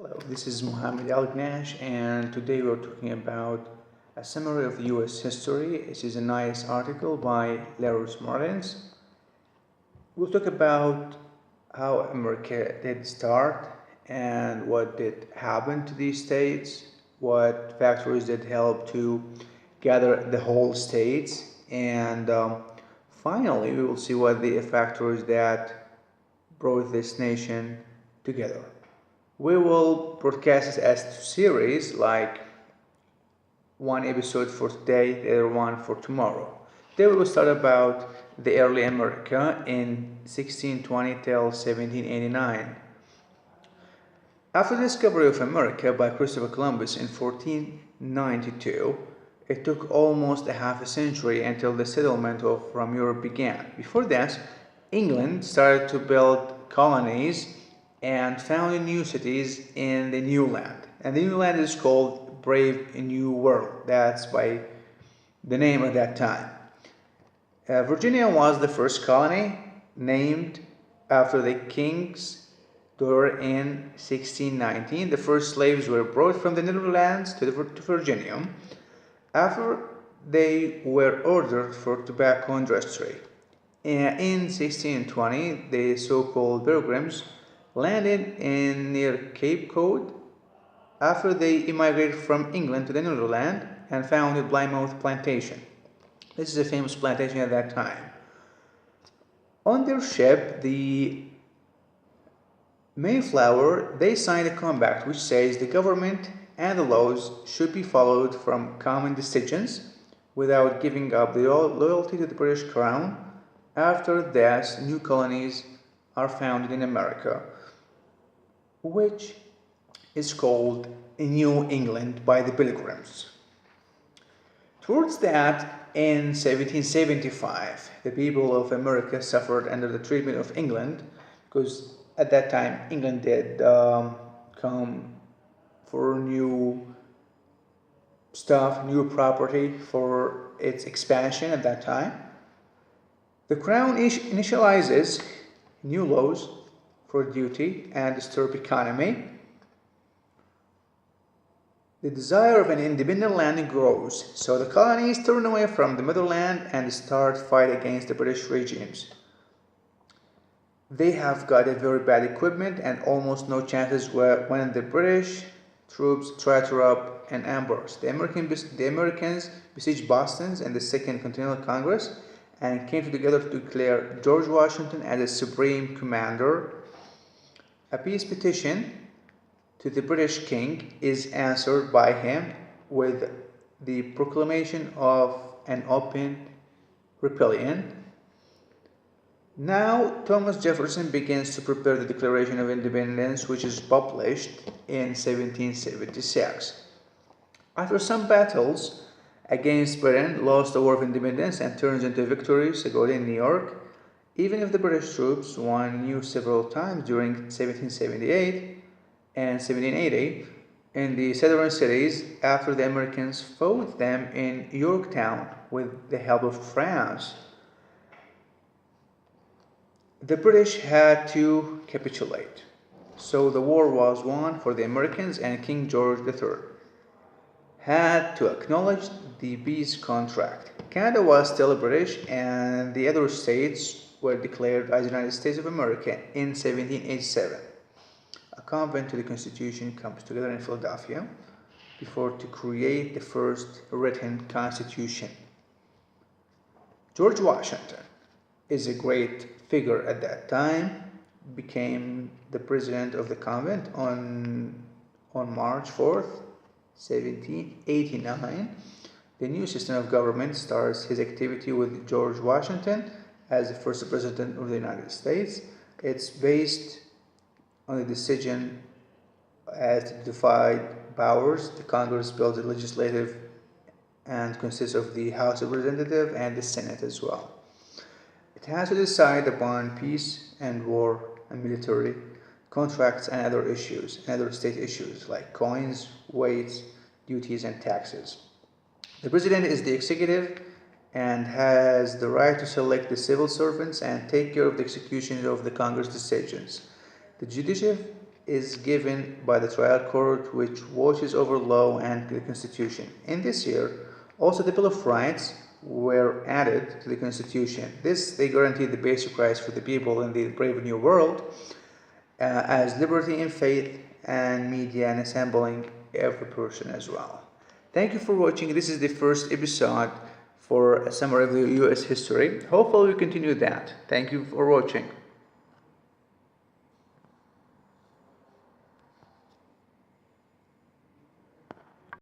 Hello, this is Mohammed Al Gnash, and today we're talking about a summary of US history. This is a nice article by Lars Martens. We'll talk about how America did start and what did happen to these states, what factors did help to gather the whole states, and finally we will see what the factors that brought this nation together. We will broadcast it as two series, like one episode for today, the other one for tomorrow. Today we will start about the early America in 1620 till 1789. After the discovery of America by Christopher Columbus in 1492, it took almost a half a century until the settlement from Europe began. Before that, England started to build colonies and founded new cities in the new land. And the new land is called Brave New World. That's by the name at that time. Virginia was the first colony, named after the king's daughter in 1619. The first slaves were brought from the Netherlands to Virginia after they were ordered for tobacco industry. In 1620, the so-called Pilgrims landed near Cape Cod after they immigrated from England to the Netherlands and founded Plymouth Plantation. This is a famous plantation at that time. On their ship, the Mayflower, they signed a compact which says the government and the laws should be followed from common decisions without giving up the loyalty to the British Crown. After that, new colonies are founded in America, which is called New England by the Pilgrims. Towards that, in 1775, the people of America suffered under the treatment of England, because at that time England did come for new stuff, new property for its expansion at that time. The Crown initializes new laws for duty and disturb economy. The desire of an independent land grows, so the colonies turn away from the motherland and start fight against the British regimes. They have got a very bad equipment and almost no chances when the British troops try to rob an ambush. The Americans besieged Boston and the Second Continental Congress and came together to declare George Washington as a supreme commander. A peace petition to the British king is answered by him with the proclamation of an open rebellion. Now Thomas Jefferson begins to prepare the Declaration of Independence, which is published in 1776. After some battles against Britain, lost the War of Independence and turns into victories in New York. Even if the British troops won new several times during 1778 and 1780 in the southern cities after the Americans fought them in Yorktown with the help of France, the British had to capitulate. So the war was won for the Americans, and King George III had to acknowledge the peace contract. Canada was still British, and the other states were declared as United States of America in 1787. A convent to the Constitution comes together in Philadelphia to create the first written Constitution. George Washington is a great figure at that time, became the president of the convent on March 4th, 1789. The new system of government starts his activity with George Washington as the first president of the United States. It's based on the decision as to divide powers. The Congress builds the legislative and consists of the House of Representatives and the Senate as well. It has to decide upon peace and war and military contracts and other issues, and other state issues like coins, weights, duties, and taxes. The president is the executive and has the right to select the civil servants and take care of the execution of the Congress decisions. The is given by the trial court, which watches over law and the Constitution. In this year, also the Bill of Rights were added to the Constitution. They guarantee the basic rights for the people in the brave new world, as liberty in faith and media and assembling every person as well. Thank you for watching. This is the first episode for a summary of the US history. Hopefully we continue that. Thank you for watching.